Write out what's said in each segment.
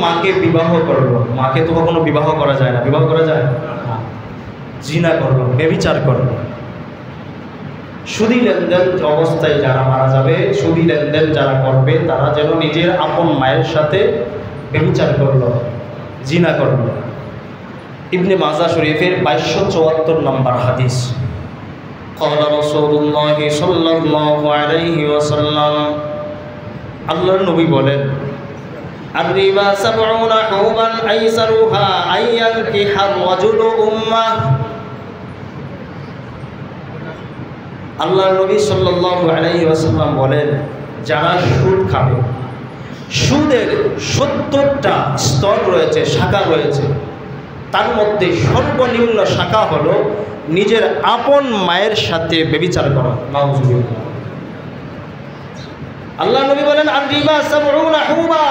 মাকে বিবাহ করলো, মাকে তো কখনো বিবাহ করা যায় না, বিবাহ করা যায় না, জিনা করলো, ব্যভিচার করলো। সুদী লেনদেন অবস্থায় যারা মারা যাবে, সুদী লেনদেন যারা করবে, তারা যেন নিজের আপন মায়ের সাথে ব্যভিচার করলো, জিনা করলো। ইবনে মাজাহ শরীফের 2274 নম্বর হাদিস। ক্বালা রাসূলুল্লাহ সাল্লাল্লাহু আলাইহি ওয়াসাল্লাম, আল্লাহর নবী বলেন, আর-রিবা 70 হুবান আইসারুহা আইয়ানকিহা রাজুলু উম্মাহ। আল্লাহর নবী সাল্লাল্লাহু আলাইহি ওয়াসাল্লাম বলেন, যারা সুদ খাবে, সুদের 70টা স্তর রয়েছে, শাখা রয়েছে, তার মধ্যে সর্বনিম্ন শাখা হলো নিজের আপন মায়ের সাথে ব্যভিচার করা। নাউযুবিল্লাহ। আল্লাহ নবী বলেন, আর-রিবা 70 হুবা,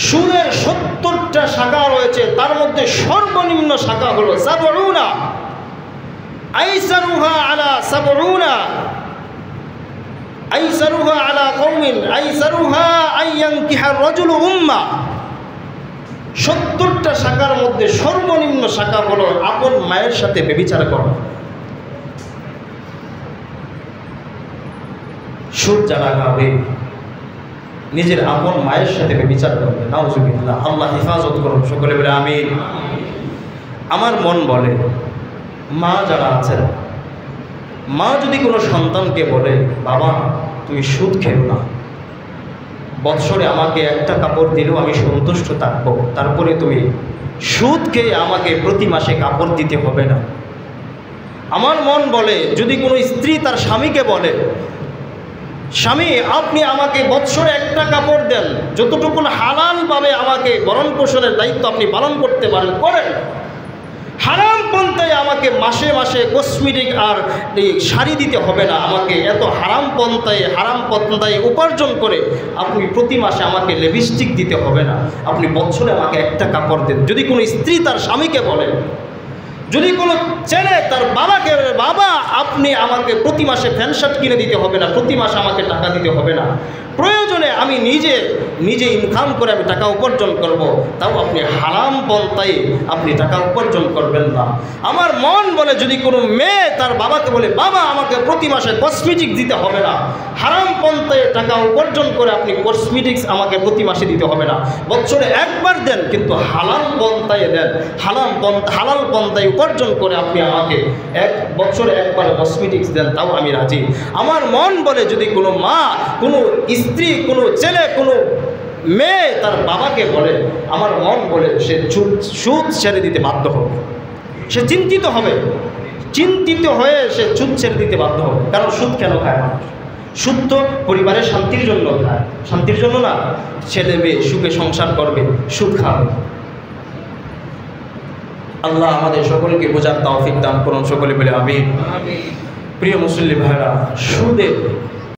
সুদের 70টা শাখা রয়েছে, তার মধ্যে সর্বনিম্ন শাখা হলো 70, আইসারুহা আলা 70, আইসারুহা আলা কওমিন আইসারুহা আইয়ানকিহা রাজুলু উম্মা। 70টা শাখার মধ্যে সর্বনিম্ন শাখা হলো আপন মায়ের সাথে ব্যভিচার করা। সুদ যারা খাবে, নিজের আপন মায়ের সাথে ব্যভিচার করবে। নাউযুবিল্লাহ। আল্লাহ হেফাজত করুন, সকলে বলে আমিন। আমার মন বলে, মা যারা আছেন, মা যদি কোনো সন্তানকে বলে, বাবা তুমি সুদ খেও না, বৎসরে আমাকে একটা কাপড় দিলেও আমি সন্তুষ্ট থাকবো, তারপরে তুমি সুদ খেয়ে আমাকে প্রতি মাসে কাপড় দিতে হবে না। আমার মন বলে, যদি কোনো স্ত্রী তার স্বামীকে বলে, স্বামী আপনি আমাকে বৎসরে একটা কাপড় দেন, যতটুকু হালালভাবে আমাকে ভরণ পোষণের দায়িত্ব আপনি পালন করতে পারেন করেন, হারাম পন্থায় আমাকে মাসে মাসে কসমেটিক আর এই শাড়ি দিতে হবে না, আমাকে এত হারাম পন্থায় উপার্জন করে আপনি প্রতি মাসে আমাকে লিপস্টিক দিতে হবে না, আপনি বছরে আমাকে একটা কাপড় দেন। যদি কোনো স্ত্রী তার স্বামীকে বলে, যদি কোনো ছেলে তার বাবাকে বলে, বাবা আপনি আমাকে প্রতি মাসে প্যান্ট শার্ট কিনে দিতে হবে না, প্রতি মাসে আমাকে টাকা দিতে হবে না, প্রয়োজনে আমি নিজে ইনকাম করে আমি টাকা উপার্জন করব, তাও আপনি হারাম পন্থায় আপনি টাকা উপার্জন করবেন না। আমার মন বলে, যদি কোনো মেয়ে তার বাবাকে বলে, বাবা আমাকে প্রতি মাসে কসমেটিক দিতে হবে না, হারাম পন্থায় টাকা উপার্জন করে আপনি কসমেটিক্স আমাকে প্রতি মাসে দিতে হবে না, বছরে একবার দেন কিন্তু হালাল পন্থায় দেন, হালাল পন্থায় উপার্জন করে আপনি আমাকে বছরে একবার কসমেটিক্স দেন, তাও আমি রাজি। আমার মন বলে, যদি কোনো মা, কোনো স্ত্রী, কোনো ছেলে, কোনো মেয়ে তার বাবাকে বলে, আমার মন বলে সে সুদ ছেড়ে দিতে বাধ্য হবে, সে চিন্তিত হয়ে সে সুদ ছেড়ে দিতে বাধ্য হবে। কারণ সুদ কেন খায় মানুষ? সুদ তো পরিবারের শান্তির জন্য খায়, শান্তির জন্য না। ছেলে মেয়ে সুখে সংসার করবে, সুদ খাবে। আল্লাহ আমাদের সকলকে বোঝার তৌফিক দান করুন, সকলে বলে আমিন। প্রিয় মুসল্লি ভাইরা, সুদের